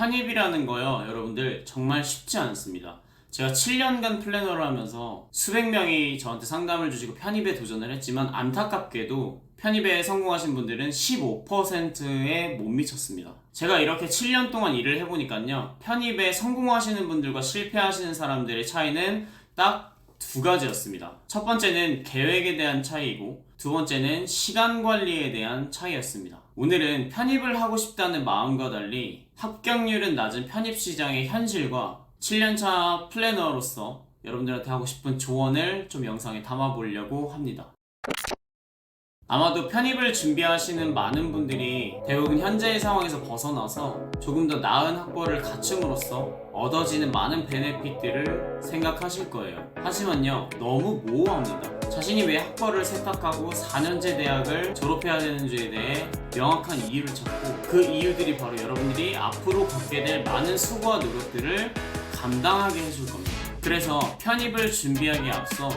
편입이라는 거요, 여러분들 정말 쉽지 않습니다. 제가 7년간 플래너를 하면서 수백 명이 저한테 상담을 주시고 편입에 도전을 했지만 안타깝게도 편입에 성공하신 분들은 15%에 못 미쳤습니다. 제가 이렇게 7년 동안 일을 해보니까요, 편입에 성공하시는 분들과 실패하시는 사람들의 차이는 딱 두 가지였습니다. 첫 번째는 계획에 대한 차이이고, 두 번째는 시간 관리에 대한 차이였습니다. 오늘은 편입을 하고 싶다는 마음과 달리 합격률은 낮은 편입 시장의 현실과 7년차 플래너로서 여러분들한테 하고 싶은 조언을 좀 영상에 담아보려고 합니다. 아마도 편입을 준비하시는 많은 분들이 대부분 현재의 상황에서 벗어나서 조금 더 나은 학벌을 갖춤으로써 얻어지는 많은 베네핏들을 생각하실 거예요. 하지만요, 너무 모호합니다. 자신이 왜 학벌을 세탁하고 4년제 대학을 졸업해야 되는지에 대해 명확한 이유를 찾고, 그 이유들이 바로 여러분들이 앞으로 갖게 될 많은 수고와 노력들을 감당하게 해줄 겁니다. 그래서 편입을 준비하기에 앞서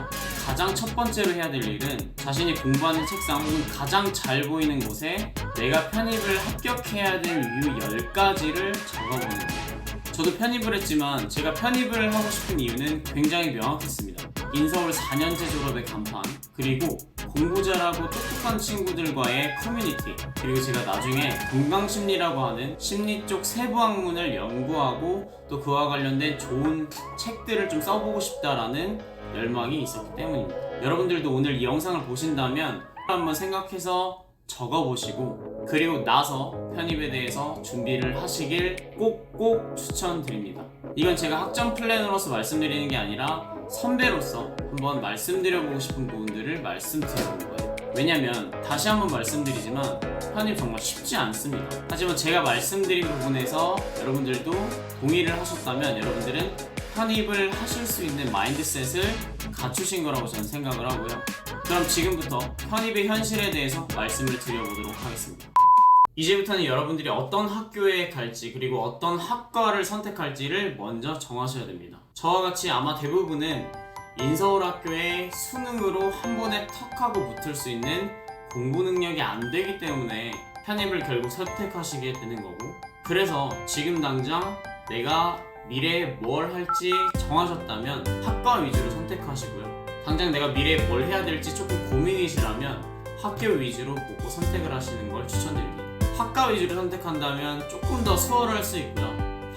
가장 첫 번째로 해야 될 일은 자신이 공부하는 책상 혹은 가장 잘 보이는 곳에 내가 편입을 합격해야 될 이유 10가지를 적어보는 거예요. 저도 편입을 했지만 제가 편입을 하고 싶은 이유는 굉장히 명확했습니다. 인서울 4년제 졸업의 간판, 그리고 공부 잘하고 똑똑한 친구들과의 커뮤니티, 그리고 제가 나중에 건강심리라고 하는 심리 쪽 세부 학문을 연구하고 또 그와 관련된 좋은 책들을 좀 써보고 싶다라는 열망이 있었기 때문입니다. 여러분들도 오늘 이 영상을 보신다면 한번 생각해서 적어보시고, 그리고 나서 편입에 대해서 준비를 하시길 꼭꼭 추천드립니다. 이건 제가 학점 플래너로서 말씀드리는 게 아니라 선배로서 한번 말씀드려보고 싶은 부분들을 말씀드려본 거예요. 왜냐면 다시 한번 말씀드리지만 편입 정말 쉽지 않습니다. 하지만 제가 말씀드린 부분에서 여러분들도 동의를 하셨다면 여러분들은 편입을 하실 수 있는 마인드셋을 갖추신 거라고 저는 생각을 하고요. 그럼 지금부터 편입의 현실에 대해서 말씀을 드려보도록 하겠습니다. 이제부터는 여러분들이 어떤 학교에 갈지, 그리고 어떤 학과를 선택할지를 먼저 정하셔야 됩니다. 저와 같이 아마 대부분은 인서울 학교에 수능으로 한 번에 턱 하고 붙을 수 있는 공부 능력이 안 되기 때문에 편입을 결국 선택하시게 되는 거고, 그래서 지금 당장 내가 미래에 뭘 할지 정하셨다면 학과 위주로 선택하시고요. 당장 내가 미래에 뭘 해야 될지 조금 고민이시라면 학교 위주로 보고 선택을 하시는 걸 추천드립니다. 학과 위주로 선택한다면 조금 더 수월할 수 있고요.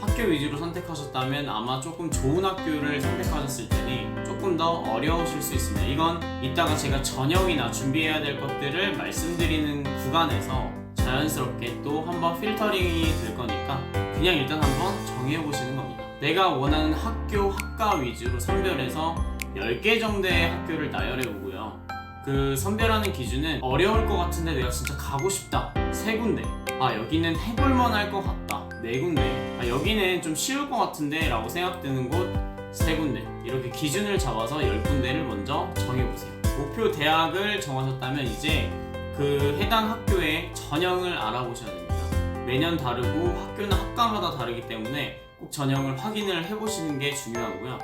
학교 위주로 선택하셨다면 아마 조금 좋은 학교를 선택하셨을 테니 조금 더 어려우실 수 있습니다. 이건 이따가 제가 전형이나 준비해야 될 것들을 말씀드리는 구간에서 자연스럽게 또 한번 필터링이 될 거니까 그냥 일단 한번 정해보시는 겁니다. 내가 원하는 학교, 학과 위주로 선별해서 10개 정도의 학교를 나열해보고요. 그 선별하는 기준은 어려울 것 같은데 내가 진짜 가고 싶다 3군데, 여기는 해볼만 할 것 같다 4군데, 여기는 좀 쉬울 것 같은데 라고 생각되는 곳 3군데, 이렇게 기준을 잡아서 10군데를 먼저 정해보세요. 목표 대학을 정하셨다면 이제 그 해당 학교의 전형을 알아보셔야 됩니다. 매년 다르고 학교는 학과마다 다르기 때문에 꼭 전형을 확인을 해보시는 게 중요하고요.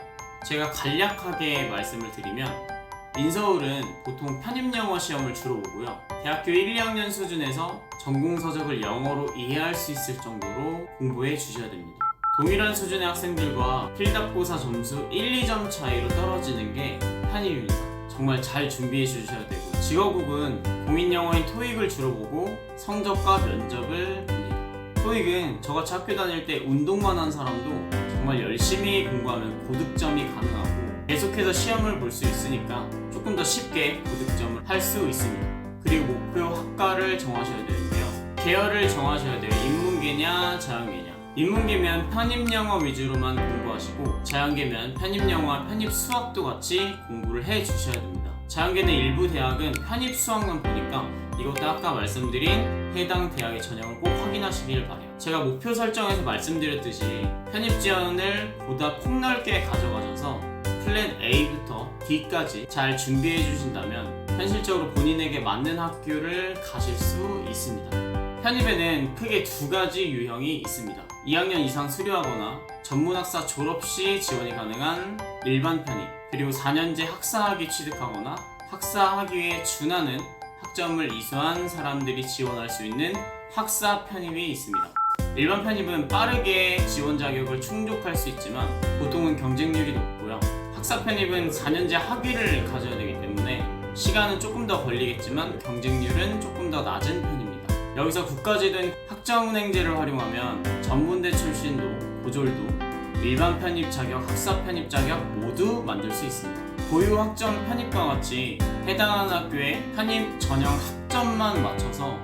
제가 간략하게 말씀을 드리면 인서울은 보통 편입영어 시험을 주로 보고요. 대학교 1, 2학년 수준에서 전공서적을 영어로 이해할 수 있을 정도로 공부해 주셔야 됩니다. 동일한 수준의 학생들과 필답고사 점수 1, 2점 차이로 떨어지는 게 편입입니다. 정말 잘 준비해 주셔야 되고, 직업국은 공인영어인 토익을 주로 보고 성적과 면접을 봅니다. 토익은 저같이 학교 다닐 때 운동만 한 사람도 정말 열심히 공부하면 고득점이 가능하고 계속해서 시험을 볼 수 있으니까 조금 더 쉽게 고득점을 할 수 있습니다. 그리고 목표 학과를 정하셔야 되는데요. 계열을 정하셔야 돼요. 인문계냐 자연계냐. 인문계면 편입영어 위주로만 공부하시고, 자연계면 편입영어와 편입수학도 같이 공부를 해주셔야 됩니다. 자연계는 일부 대학은 편입수학만 보니까 이것도 아까 말씀드린 해당 대학의 전형을 꼭 확인하시길 바라요. 제가 목표 설정에서 말씀드렸듯이 편입 지원을 보다 폭넓게 가져가셔서 플랜 A부터 D까지 잘 준비해 주신다면 현실적으로 본인에게 맞는 학교를 가실 수 있습니다. 편입에는 크게 2가지 유형이 있습니다. 2학년 이상 수료하거나 전문학사 졸업 시 지원이 가능한 일반 편입, 그리고 4년제 학사학위 취득하거나 학사학위에 준하는 학점을 이수한 사람들이 지원할 수 있는 학사 편입이 있습니다. 일반 편입은 빠르게 지원 자격을 충족할 수 있지만 보통은 경쟁률이 높고요. 학사 편입은 4년제 학위를 가져야 되기 때문에 시간은 조금 더 걸리겠지만 경쟁률은 조금 더 낮은 편입니다. 여기서 국가제도인 학점은행제를 활용하면 전문대 출신도 고졸도 일반 편입 자격, 학사 편입 자격 모두 만들 수 있습니다. 고유 학점 편입과 같이 해당하는 학교에 편입 전형 학점만 맞춰서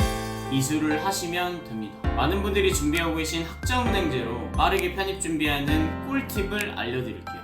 이수를 하시면 됩니다. 많은 분들이 준비하고 계신 학점은행제로 빠르게 편입 준비하는 꿀팁을 알려드릴게요.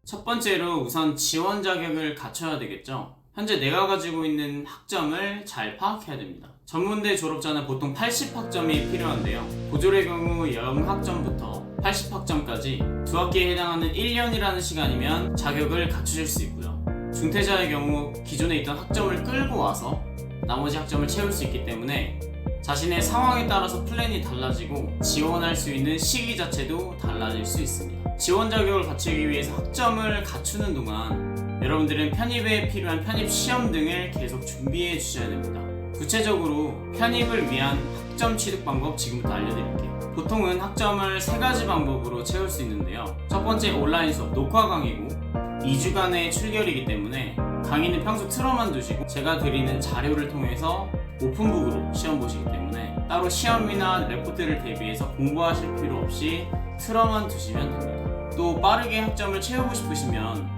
첫 번째로 우선 지원 자격을 갖춰야 되겠죠. 현재 내가 가지고 있는 학점을 잘 파악해야 됩니다. 전문대 졸업자는 보통 80학점이 필요한데요. 고졸의 경우 0학점부터 80학점까지 두 학기에 해당하는 1년이라는 시간이면 자격을 갖추실 수 있고요. 중퇴자의 경우 기존에 있던 학점을 끌고 와서 나머지 학점을 채울 수 있기 때문에 자신의 상황에 따라서 플랜이 달라지고 지원할 수 있는 시기 자체도 달라질 수 있습니다. 지원 자격을 갖추기 위해서 학점을 갖추는 동안 여러분들은 편입에 필요한 편입 시험 등을 계속 준비해 주셔야 됩니다. 구체적으로 편입을 위한 학점 취득 방법 지금부터 알려드릴게요. 보통은 학점을 3가지 방법으로 채울 수 있는데요. 첫 번째 온라인 수업 녹화 강의고 2주간의 출결이기 때문에 강의는 평소 틀어만 두시고 제가 드리는 자료를 통해서 오픈북으로 시험 보시기 때문에 따로 시험이나 레포트를 대비해서 공부하실 필요 없이 틀어만 두시면 됩니다. 또 빠르게 학점을 채우고 싶으시면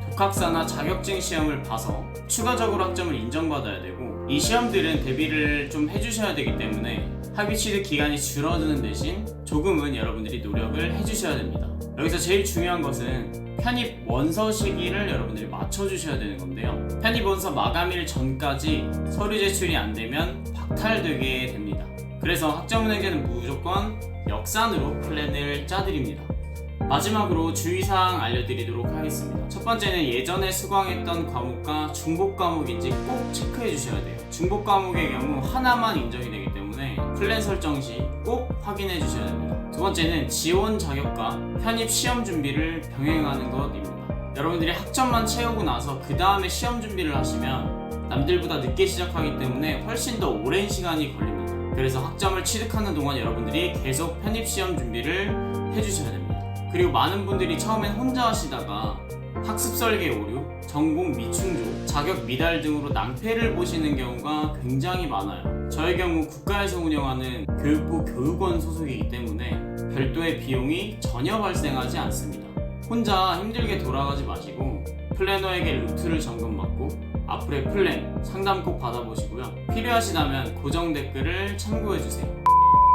독학사나 자격증 시험을 봐서 추가적으로 학점을 인정받아야 되고 이 시험들은 대비를 좀 해주셔야 되기 때문에 학위 취득 기간이 줄어드는 대신 조금은 여러분들이 노력을 해주셔야 됩니다. 여기서 제일 중요한 것은 편입 원서 시기를 여러분들이 맞춰주셔야 되는 건데요. 편입 원서 마감일 전까지 서류 제출이 안 되면 박탈되게 됩니다. 그래서 학점은행제는 무조건 역산으로 플랜을 짜드립니다. 마지막으로 주의사항 알려드리도록 하겠습니다. 첫 번째는 예전에 수강했던 과목과 중복 과목인지 꼭 체크해 주셔야 돼요. 중복 과목의 경우 하나만 인정이 되기 때문에 플랜 설정 시 꼭 확인해 주셔야 됩니다. 두 번째는 지원 자격과 편입 시험 준비를 병행하는 것입니다. 여러분들이 학점만 채우고 나서 그 다음에 시험 준비를 하시면 남들보다 늦게 시작하기 때문에 훨씬 더 오랜 시간이 걸립니다. 그래서 학점을 취득하는 동안 여러분들이 계속 편입 시험 준비를 해주셔야 됩니다. 그리고 많은 분들이 처음엔 혼자 하시다가 학습 설계 오류, 전공 미충족, 자격 미달 등으로 낭패를 보시는 경우가 굉장히 많아요. 저의 경우 국가에서 운영하는 교육부 교육원 소속이기 때문에 별도의 비용이 전혀 발생하지 않습니다. 혼자 힘들게 돌아가지 마시고 플래너에게 루트를 점검받고 앞으로의 플랜, 상담 꼭 받아보시고요. 필요하시다면 고정 댓글을 참고해주세요.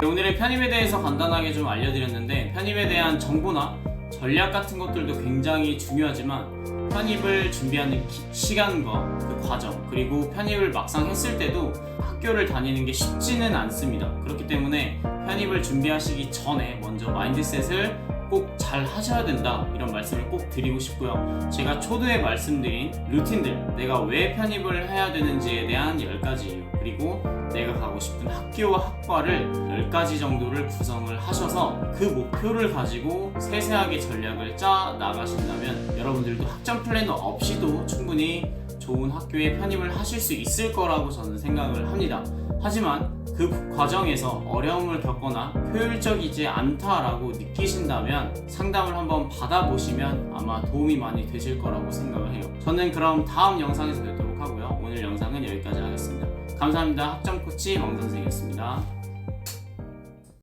오늘의 편입에 대해서 간단하게 좀 알려드렸는데 편입에 대한 정보나 전략 같은 것들도 굉장히 중요하지만 편입을 준비하는 시간과 그 과정 그리고 편입을 막상 했을 때도 학교를 다니는 게 쉽지는 않습니다. 그렇기 때문에 편입을 준비하시기 전에 먼저 마인드셋을 꼭 잘 하셔야 된다 이런 말씀을 꼭 드리고 싶고요. 제가 초두에 말씀드린 루틴들 내가 왜 편입을 해야 되는지에 대한 10가지 이유 그리고 내가 가고 싶은 학교와 학과를 10가지 정도를 구성을 하셔서 그 목표를 가지고 세세하게 전략을 짜 나가신다면 여러분들도 학점 플래너 없이도 충분히 좋은 학교에 편입을 하실 수 있을 거라고 저는 생각을 합니다. 하지만 그 과정에서 어려움을 겪거나 효율적이지 않다라고 느끼신다면 상담을 한번 받아보시면 아마 도움이 많이 되실 거라고 생각을 해요. 저는 그럼 다음 영상에서 뵙도록 하고요. 오늘 영상은 여기까지 하겠습니다. 감사합니다. 학점 코치 왕선생이었습니다.